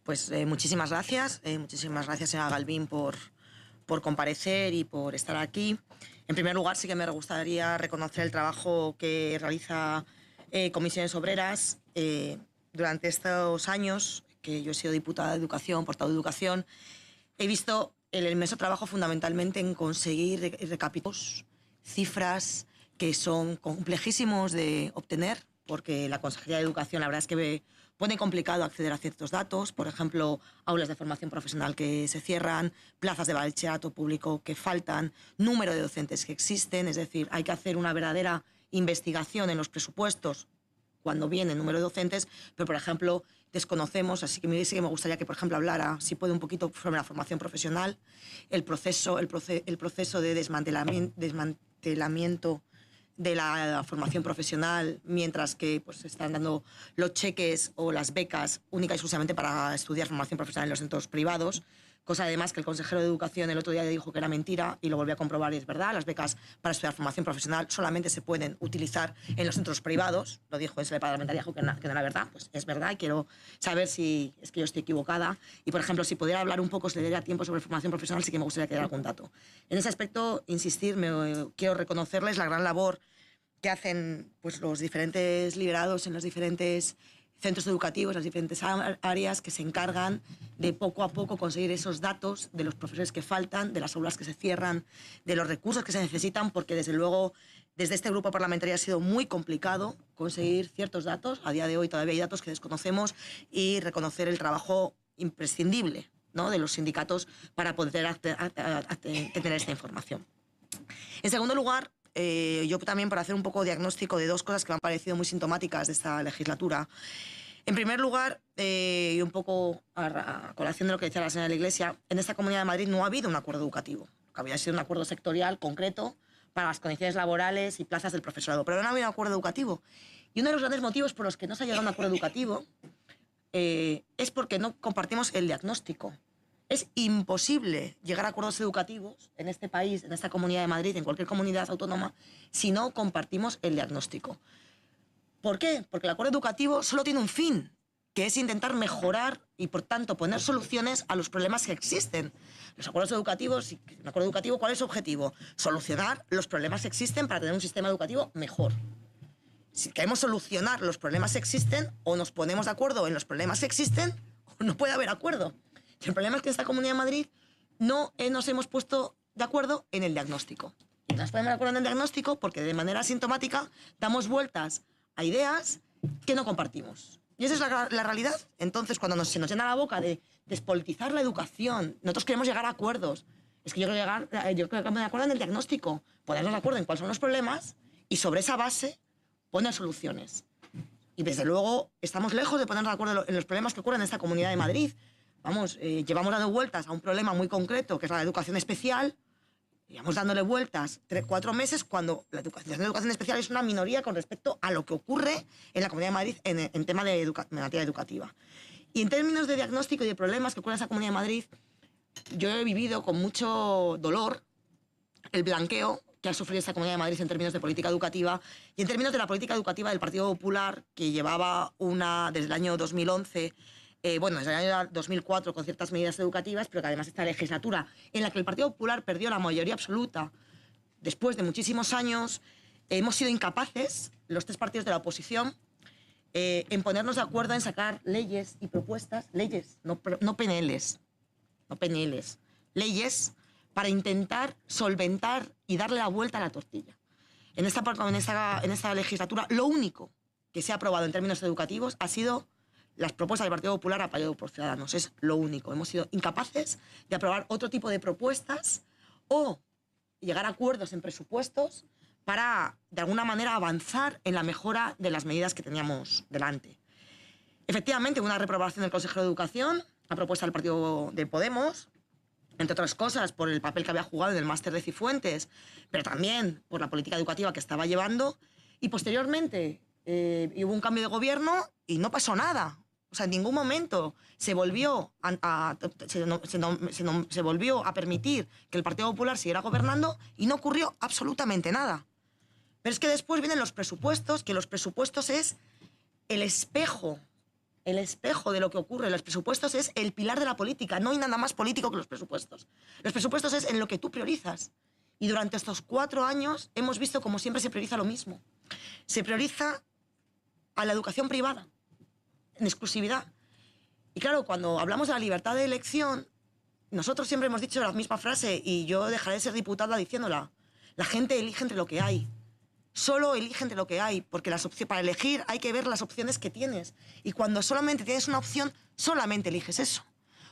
Pues muchísimas gracias, señora Galvín, por comparecer y por estar aquí. En primer lugar, sí que me gustaría reconocer el trabajo que realiza Comisiones Obreras. Durante estos años que yo he sido diputada de Educación, portavoz de Educación, he visto el inmenso trabajo fundamentalmente en conseguir recapitular cifras que son complejísimos de obtener, porque la Consejería de Educación, la verdad es que pone complicado acceder a ciertos datos, por ejemplo, aulas de formación profesional que se cierran, plazas de bachillerato público que faltan, número de docentes que existen, es decir, hay que hacer una verdadera investigación en los presupuestos cuando viene el número de docentes, pero, por ejemplo, desconocemos, así que sí que me gustaría que, por ejemplo, hablara, si puede, un poquito sobre la formación profesional, el proceso de desmantelamiento de la formación profesional, mientras que pues, se están dando los cheques o las becas única y exclusivamente para estudiar formación profesional en los centros privados, cosa además que el consejero de Educación el otro día dijo que era mentira y lo volvió a comprobar y es verdad. Las becas para estudiar formación profesional solamente se pueden utilizar en los centros privados, lo dijo ese parlamentario, dijo que no era verdad, pues es verdad y quiero saber si es que yo estoy equivocada. Y, por ejemplo, si pudiera hablar un poco, si le diera tiempo sobre formación profesional, sí que me gustaría que diera algún dato. En ese aspecto, insistir, quiero reconocerles la gran labor que hacen pues, los diferentes liberados en los diferentes centros educativos, las diferentes áreas que se encargan de poco a poco conseguir esos datos de los profesores que faltan, de las aulas que se cierran, de los recursos que se necesitan, porque desde luego desde este grupo parlamentario ha sido muy complicado conseguir ciertos datos. A día de hoy todavía hay datos que desconocemos y reconocer el trabajo imprescindible, ¿no?, de los sindicatos para poder tener esta información. En segundo lugar, yo también para hacer un poco de diagnóstico de dos cosas que me han parecido muy sintomáticas de esta legislatura. En primer lugar, y un poco a colación de lo que decía la señora de la Iglesia, en esta Comunidad de Madrid no ha habido un acuerdo educativo, que había sido un acuerdo sectorial concreto para las condiciones laborales y plazas del profesorado, pero no ha habido un acuerdo educativo. Y uno de los grandes motivos por los que no se ha llegado a un acuerdo educativo es porque no compartimos el diagnóstico. Es imposible llegar a acuerdos educativos en este país, en esta Comunidad de Madrid, en cualquier comunidad autónoma, si no compartimos el diagnóstico. ¿Por qué? Porque el acuerdo educativo solo tiene un fin, que es intentar mejorar y, por tanto, poner soluciones a los problemas que existen. Los acuerdos educativos, un acuerdo educativo, ¿cuál es su objetivo? Solucionar los problemas que existen para tener un sistema educativo mejor. Si queremos solucionar los problemas que existen, o nos ponemos de acuerdo en los problemas que existen, o no puede haber acuerdo. El problema es que en esta Comunidad de Madrid no nos hemos puesto de acuerdo en el diagnóstico. Y no nos ponemos de acuerdo en el diagnóstico porque de manera sintomática damos vueltas a ideas que no compartimos. Y esa es la realidad. Entonces, cuando se nos llena la boca de despolitizar la educación, nosotros queremos llegar a acuerdos. Es que yo creo que poner de acuerdo en el diagnóstico, ponernos de acuerdo en cuáles son los problemas y sobre esa base poner soluciones. Y desde luego estamos lejos de ponernos de acuerdo en los problemas que ocurren en esta Comunidad de Madrid. Vamos, llevamos dando vueltas a un problema muy concreto, que es la educación especial. Llevamos dándole vueltas 3-4 meses cuando la educación especial es una minoría con respecto a lo que ocurre en la Comunidad de Madrid en tema de materia educativa. Y en términos de diagnóstico y de problemas que ocurren en esa Comunidad de Madrid, yo he vivido con mucho dolor el blanqueo que ha sufrido esta Comunidad de Madrid en términos de política educativa y en términos de la política educativa del Partido Popular, que llevaba desde el año 2011... desde el año 2004 con ciertas medidas educativas, pero que además esta legislatura en la que el Partido Popular perdió la mayoría absoluta después de muchísimos años, hemos sido incapaces, los tres partidos de la oposición, en ponernos de acuerdo en sacar leyes y propuestas, leyes, no PNLs, leyes para intentar solventar y darle la vuelta a la tortilla. En esta legislatura, lo único que se ha aprobado en términos educativos ha sido las propuestas del Partido Popular apoyado por Ciudadanos. Es lo único. Hemos sido incapaces de aprobar otro tipo de propuestas o llegar a acuerdos en presupuestos para, de alguna manera, avanzar en la mejora de las medidas que teníamos delante. Efectivamente, hubo una reprobación del consejero de Educación a propuesta del partido de Podemos, entre otras cosas por el papel que había jugado en el máster de Cifuentes, pero también por la política educativa que estaba llevando. Y posteriormente hubo un cambio de gobierno y no pasó nada. O sea, en ningún momento se volvió a permitir que el Partido Popular siguiera gobernando y no ocurrió absolutamente nada. Pero es que después vienen los presupuestos, que los presupuestos es el espejo el espejo de lo que ocurre. Los presupuestos es el pilar de la política. No hay nada más político que los presupuestos. Los presupuestos es en lo que tú priorizas. Y durante estos 4 años hemos visto como siempre se prioriza lo mismo. Se prioriza a la educación privada, en exclusividad. Y claro, cuando hablamos de la libertad de elección, nosotros siempre hemos dicho la misma frase y yo dejaré de ser diputada diciéndola. La gente elige entre lo que hay. Solo elige entre lo que hay, porque para elegir hay que ver las opciones que tienes. Y cuando solamente tienes una opción, solamente eliges eso.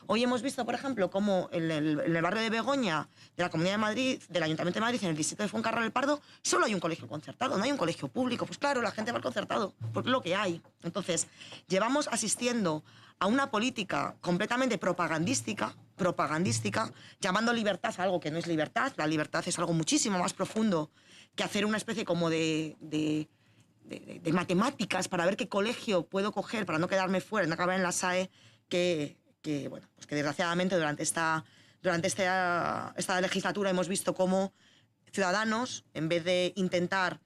Hoy hemos visto, por ejemplo, cómo en el barrio de Begoña, de la Comunidad de Madrid, del Ayuntamiento de Madrid, en el distrito de Fuencarral del Pardo, solo hay un colegio concertado, no hay un colegio público. Pues claro, la gente va al concertado, porque es lo que hay. Entonces, llevamos asistiendo a una política completamente propagandística, llamando libertad a algo que no es libertad. La libertad es algo muchísimo más profundo que hacer una especie como de matemáticas para ver qué colegio puedo coger para no quedarme fuera, no acabar en la SAE, bueno, pues que desgraciadamente durante esta legislatura hemos visto cómo Ciudadanos, en vez de intentar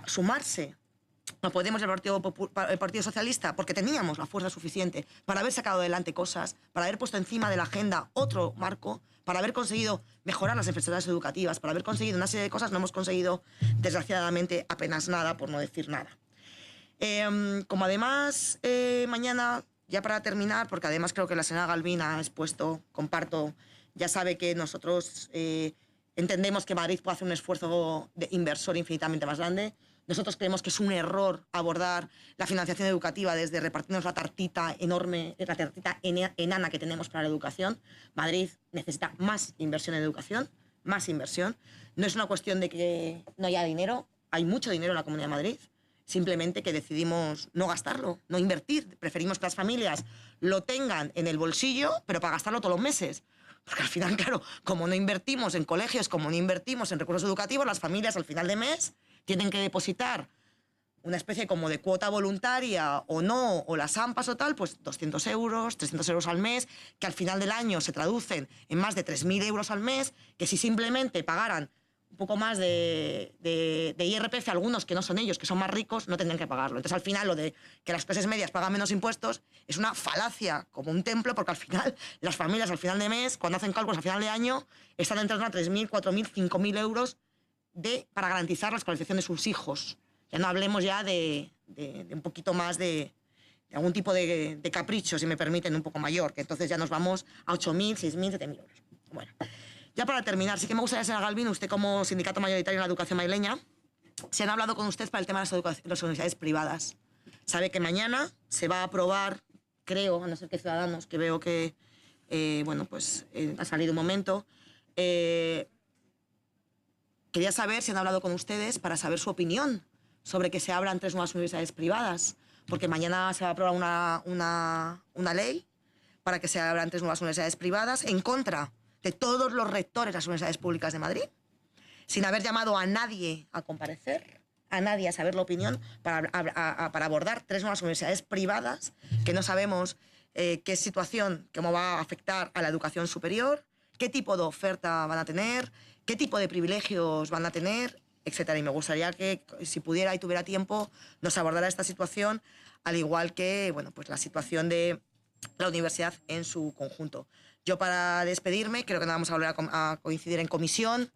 sumarse a Podemos y el Partido Socialista, porque teníamos la fuerza suficiente para haber sacado adelante cosas, para haber puesto encima de la agenda otro marco, para haber conseguido mejorar las infraestructuras educativas, para haber conseguido una serie de cosas, no hemos conseguido, desgraciadamente, apenas nada, por no decir nada. Como además, mañana, ya para terminar, porque además creo que la señora Galvín ha expuesto, comparto, ya sabe que nosotros entendemos que Madrid puede hacer un esfuerzo de inversor infinitamente más grande. Nosotros creemos que es un error abordar la financiación educativa desde repartirnos la tartita enorme, la tartita enana que tenemos para la educación. Madrid necesita más inversión en educación, más inversión. No es una cuestión de que no haya dinero, hay mucho dinero en la Comunidad de Madrid, simplemente que decidimos no gastarlo, no invertir. Preferimos que las familias lo tengan en el bolsillo, pero para gastarlo todos los meses. Porque al final, claro, como no invertimos en colegios, como no invertimos en recursos educativos, las familias al final de mes tienen que depositar una especie como de cuota voluntaria o no, o las AMPAs o tal, pues 200 euros, 300 euros al mes, que al final del año se traducen en más de 3.000 euros al mes, que si simplemente pagaran un poco más de IRPF, algunos que no son ellos, que son más ricos, no tendrían que pagarlo. Entonces, al final, lo de que las clases medias pagan menos impuestos es una falacia, como un templo, porque al final, las familias al final de mes, cuando hacen cálculos al final de año, están entrando a 3.000, 4.000, 5.000 euros para garantizar la escolarización de sus hijos. Ya no hablemos ya de un poquito más de algún tipo de capricho, si me permiten, un poco mayor, que entonces ya nos vamos a 8.000, 6.000, 7.000 euros. Bueno, ya para terminar, sí que me gustaría, señora Galvín, usted como sindicato mayoritario en la educación madrileña, se han hablado con usted para el tema de las universidades privadas. Sabe que mañana se va a aprobar, creo, a no ser que Ciudadanos, que veo que, bueno, pues ha salido un momento. Quería saber si han hablado con ustedes para saber su opinión sobre que se abran 3 nuevas universidades privadas, porque mañana se va a aprobar una ley para que se abran 3 nuevas universidades privadas en contra de todos los rectores de las universidades públicas de Madrid, sin haber llamado a nadie a comparecer, a nadie a saber la opinión, para abordar 3 nuevas universidades privadas que no sabemos qué situación, cómo va a afectar a la educación superior, qué tipo de oferta van a tener, qué tipo de privilegios van a tener, etcétera. Y me gustaría que, si pudiera y tuviera tiempo, nos abordara esta situación, al igual que, bueno, pues la situación de la universidad en su conjunto. Yo, para despedirme, creo que nos vamos a volver a coincidir en comisión,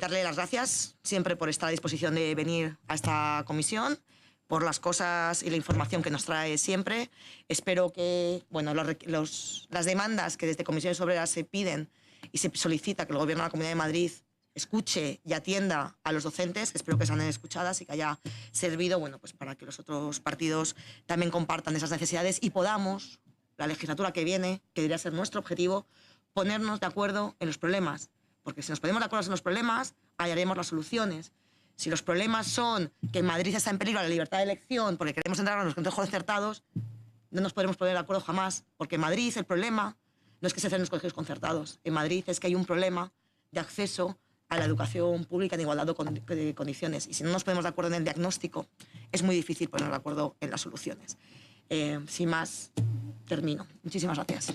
darle las gracias siempre por estar a disposición de venir a esta comisión, por las cosas y la información que nos trae siempre. Espero que, bueno, las demandas que desde Comisiones Obreras se piden y se solicita que el Gobierno de la Comunidad de Madrid escuche y atienda a los docentes, espero que sean escuchadas y que haya servido, bueno, pues para que los otros partidos también compartan esas necesidades y podamos, la legislatura que viene, que debería ser nuestro objetivo, ponernos de acuerdo en los problemas. Porque si nos ponemos de acuerdo en los problemas, hallaremos las soluciones. Si los problemas son que en Madrid está en peligro la libertad de elección porque queremos entrar a los centros concertados, no nos podremos poner de acuerdo jamás. Porque en Madrid el problema no es que se cierren los colegios concertados. En Madrid es que hay un problema de acceso a la educación pública en igualdad de condiciones. Y si no nos ponemos de acuerdo en el diagnóstico, es muy difícil ponernos de acuerdo en las soluciones. Sin más, termino. Muchísimas gracias.